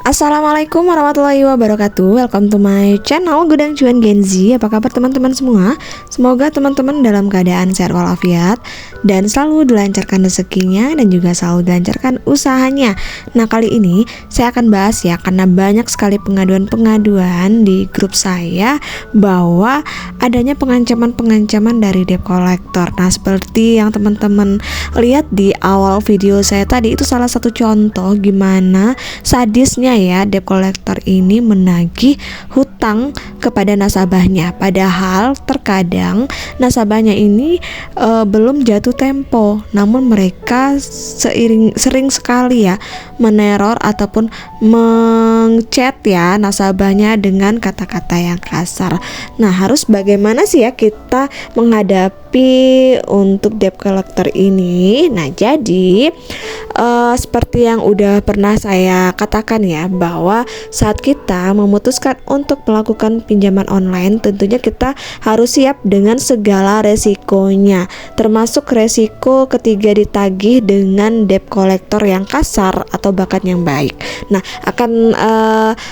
Assalamualaikum warahmatullahi wabarakatuh. Welcome to my channel Gudang Cuan Gen Z. Apa kabar teman-teman semua? Semoga teman-teman dalam keadaan sehat walafiat dan selalu dilancarkan rezekinya dan juga selalu dilancarkan usahanya. Nah, kali ini saya akan bahas ya, karena banyak sekali pengaduan-pengaduan di grup saya bahwa adanya pengancaman-pengancaman dari debt collector. Nah, seperti yang teman-teman lihat di awal video saya tadi, itu salah satu contoh gimana sadisnya ya debt collector ini menagih hutang kepada nasabahnya, padahal terkadang nasabahnya ini belum jatuh tempo, namun mereka sering sekali ya meneror ataupun mengchat ya nasabahnya dengan kata-kata yang kasar. Nah, harus bagaimana sih ya kita menghadapi untuk debt collector ini? Nah, jadi seperti yang udah pernah saya katakan ya, bahwa saat kita memutuskan untuk melakukan pinjaman online, tentunya kita harus siap dengan segala resikonya, termasuk resiko ketika ditagih dengan debt collector yang kasar atau bahkan yang baik. Nah,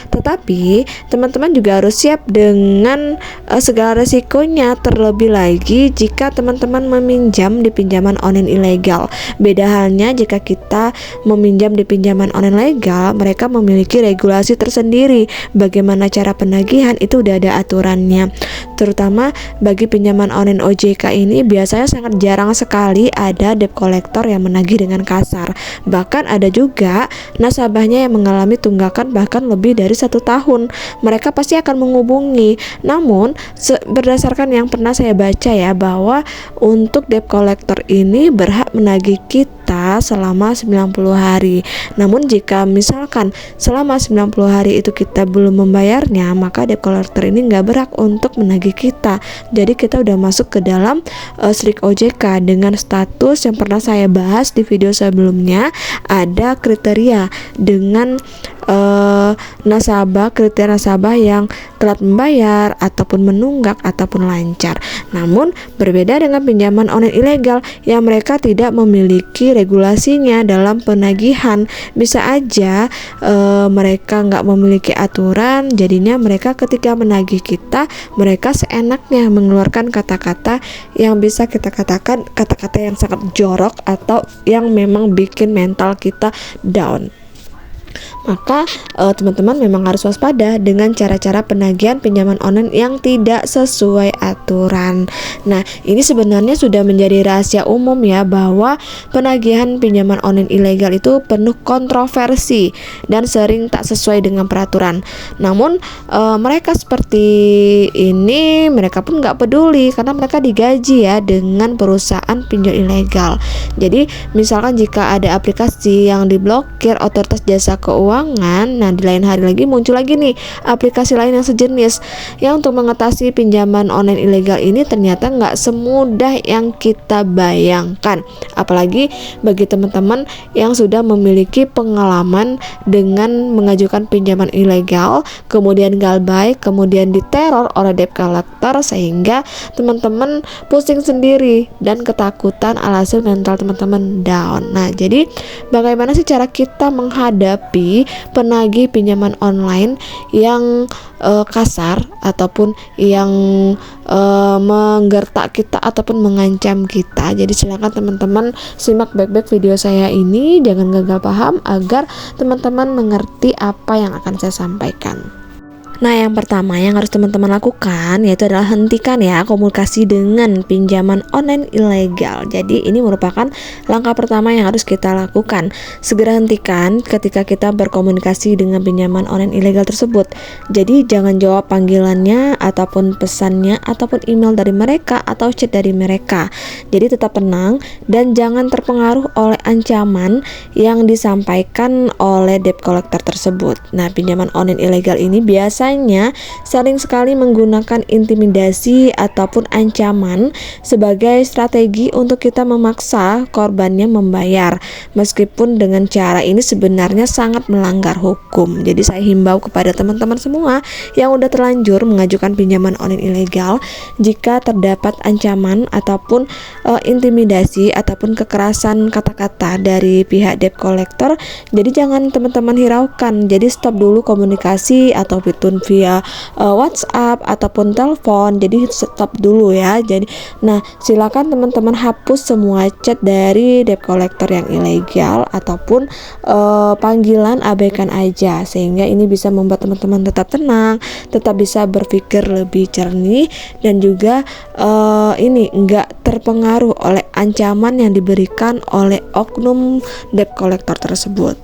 tetapi teman-teman juga harus siap dengan segala resikonya, terlebih lagi jika teman-teman meminjam di pinjaman online ilegal. Beda halnya jika kita meminjam di pinjaman online legal, mereka memiliki regulasi tersendiri. Bagaimana cara penagihan itu udah ada aturannya. Terutama bagi pinjaman online OJK ini biasanya sangat jarang sekali ada debt collector yang menagih dengan kasar. Bahkan ada juga nasabahnya yang mengalami tunggakan bahkan lebih dari 1 tahun. Mereka pasti akan menghubungi. Namun berdasarkan yang pernah saya baca ya, bahwa untuk debt collector ini berhak menagih kita selama 90 hari. Namun jika misalkan selama 90 hari itu kita belum membayarnya, maka debt collector ini nggak berhak untuk menagih kita. Jadi kita udah masuk ke dalam SRIK OJK dengan status yang pernah saya bahas di video sebelumnya. Ada kriteria dengan kriteria nasabah yang telat membayar ataupun menunggak ataupun lancar. Namun berbeda dengan pinjaman online ilegal yang mereka tidak memiliki regulasinya dalam penagihan. Bisa aja mereka nggak memiliki aturan, jadinya mereka ketika menagih kita, mereka seenaknya mengeluarkan kata-kata yang bisa kita katakan kata-kata yang sangat jorok atau yang memang bikin mental kita down. Maka teman-teman memang harus waspada dengan cara-cara penagihan pinjaman online yang tidak sesuai aturan. Nah, ini sebenarnya sudah menjadi rahasia umum ya, bahwa penagihan pinjaman online ilegal itu penuh kontroversi dan sering tak sesuai dengan peraturan. Namun mereka seperti ini, mereka pun nggak peduli karena mereka digaji ya dengan perusahaan pinjol ilegal. Jadi misalkan jika ada aplikasi yang diblokir otoritas jasa keuangan, nah di lain hari lagi muncul lagi nih aplikasi lain yang sejenis. Yang untuk mengatasi pinjaman online ilegal ini ternyata nggak semudah yang kita bayangkan. Apalagi bagi teman-teman yang sudah memiliki pengalaman dengan mengajukan pinjaman ilegal, kemudian gagal baik, kemudian diteror oleh debt collector, sehingga teman-teman pusing sendiri dan ketakutan, alhasil mental teman-teman down. Nah, jadi bagaimana sih cara kita menghadapi penagih pinjaman online yang kasar ataupun yang menggertak kita ataupun mengancam kita? Jadi silakan teman-teman simak baik-baik video saya ini, jangan gagal paham agar teman-teman mengerti apa yang akan saya sampaikan. Nah, yang pertama yang harus teman-teman lakukan yaitu adalah hentikan ya komunikasi dengan pinjaman online ilegal. Jadi ini merupakan langkah pertama yang harus kita lakukan. Segera hentikan ketika kita berkomunikasi dengan pinjaman online ilegal tersebut. Jadi jangan jawab panggilannya ataupun pesannya ataupun email dari mereka atau chat dari mereka. Jadi tetap tenang dan jangan terpengaruh oleh ancaman yang disampaikan oleh debt collector tersebut. Nah, pinjaman online ilegal ini biasanya lainnya sering sekali menggunakan intimidasi ataupun ancaman sebagai strategi untuk kita memaksa korbannya membayar, meskipun dengan cara ini sebenarnya sangat melanggar hukum. Jadi saya himbau kepada teman-teman semua yang udah terlanjur mengajukan pinjaman online ilegal, jika terdapat ancaman ataupun intimidasi ataupun kekerasan kata-kata dari pihak debt collector, jadi jangan teman-teman hiraukan. Jadi stop dulu komunikasi ataupun via WhatsApp ataupun telepon. Jadi stop dulu ya. Jadi silakan teman-teman hapus semua chat dari debt collector yang ilegal ataupun panggilan abaikan aja, sehingga ini bisa membuat teman-teman tetap tenang, tetap bisa berpikir lebih jernih, dan juga ini enggak terpengaruh oleh ancaman yang diberikan oleh oknum debt collector tersebut.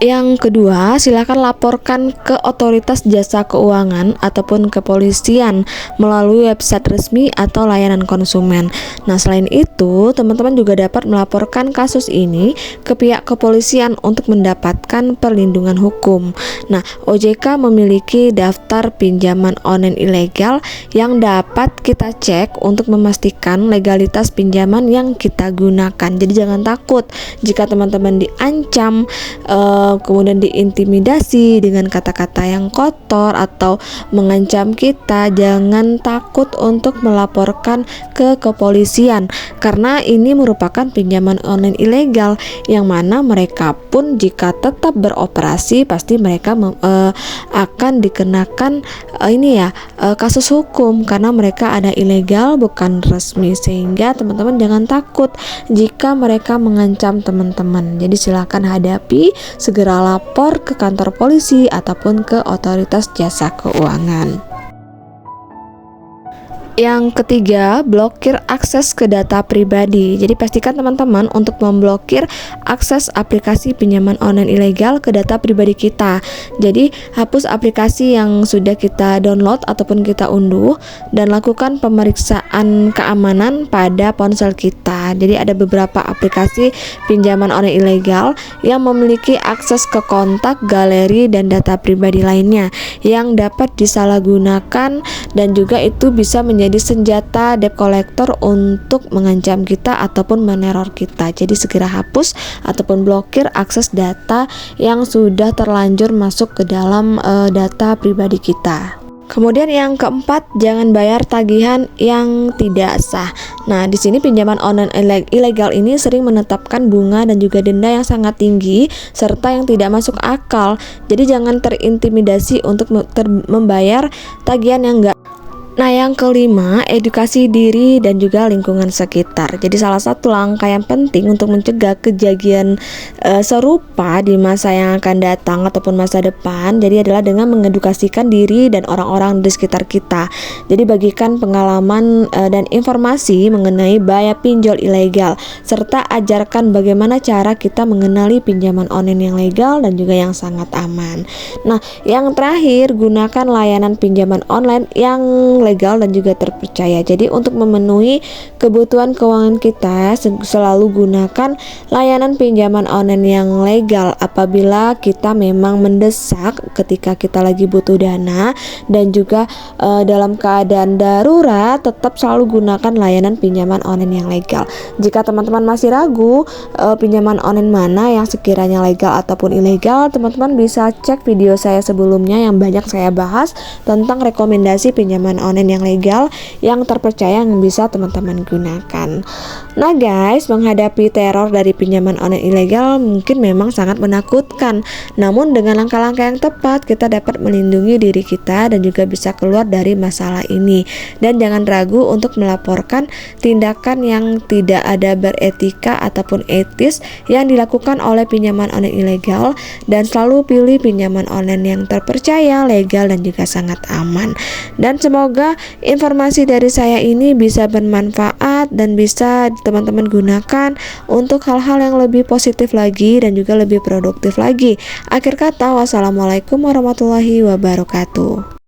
Yang kedua, silakan laporkan ke otoritas jasa keuangan ataupun kepolisian melalui website resmi atau layanan konsumen. Nah, selain itu, teman-teman juga dapat melaporkan kasus ini ke pihak kepolisian untuk mendapatkan perlindungan hukum. Nah, OJK memiliki daftar pinjaman online ilegal yang dapat kita cek untuk memastikan legalitas pinjaman yang kita gunakan. Jadi jangan takut jika teman-teman diancam, kemudian diintimidasi dengan kata-kata yang kotor atau mengancam kita. Jangan takut untuk melaporkan ke kepolisian, karena ini merupakan pinjaman online ilegal yang mana mereka pun jika tetap beroperasi pasti mereka akan dikenakan kasus hukum, karena mereka ada ilegal bukan resmi. Sehingga teman-teman jangan takut jika mereka mengancam teman-teman. Jadi silakan hadapi, segera lapor ke kantor polisi ataupun ke otoritas jasa keuangan. Yang ketiga, blokir akses ke data pribadi. Jadi pastikan teman-teman untuk memblokir akses aplikasi pinjaman online ilegal ke data pribadi kita. Jadi hapus aplikasi yang sudah kita download ataupun kita unduh, dan lakukan pemeriksaan keamanan pada ponsel kita. Jadi ada beberapa aplikasi pinjaman online ilegal yang memiliki akses ke kontak, galeri, dan data pribadi lainnya yang dapat disalahgunakan, dan juga itu bisa menjadi senjata debt collector untuk mengancam kita ataupun meneror kita. Jadi segera hapus ataupun blokir akses data yang sudah terlanjur masuk ke dalam data pribadi kita. Kemudian yang keempat, jangan bayar tagihan yang tidak sah. Nah, di sini pinjaman online ilegal ini sering menetapkan bunga dan juga denda yang sangat tinggi serta yang tidak masuk akal. Jadi jangan terintimidasi untuk membayar tagihan yang enggak. Nah, yang kelima, edukasi diri dan juga lingkungan sekitar. Jadi salah satu langkah yang penting untuk mencegah kejadian serupa di masa yang akan datang ataupun masa depan, jadi adalah dengan mengedukasikan diri dan orang-orang di sekitar kita. Jadi bagikan pengalaman dan informasi mengenai bahaya pinjol ilegal, serta ajarkan bagaimana cara kita mengenali pinjaman online yang legal dan juga yang sangat aman. Nah, yang terakhir, gunakan layanan pinjaman online yang legal dan juga terpercaya. Jadi untuk memenuhi kebutuhan keuangan kita, selalu gunakan layanan pinjaman online yang legal apabila kita memang mendesak ketika kita lagi butuh dana, dan juga dalam keadaan darurat tetap selalu gunakan layanan pinjaman online yang legal. Jika teman-teman masih ragu pinjaman online mana yang sekiranya legal ataupun ilegal, teman-teman bisa cek video saya sebelumnya yang banyak saya bahas tentang rekomendasi pinjaman online yang legal yang terpercaya yang bisa teman-teman gunakan. Nah guys, menghadapi teror dari pinjaman online ilegal mungkin memang sangat menakutkan, namun dengan langkah-langkah yang tepat kita dapat melindungi diri kita dan juga bisa keluar dari masalah ini. Dan jangan ragu untuk melaporkan tindakan yang tidak ada beretika ataupun etis yang dilakukan oleh pinjaman online ilegal, dan selalu pilih pinjaman online yang terpercaya, legal, dan juga sangat aman. Dan semoga informasi dari saya ini bisa bermanfaat dan bisa teman-teman gunakan untuk hal-hal yang lebih positif lagi dan juga lebih produktif lagi. Akhir kata, wassalamualaikum warahmatullahi wabarakatuh.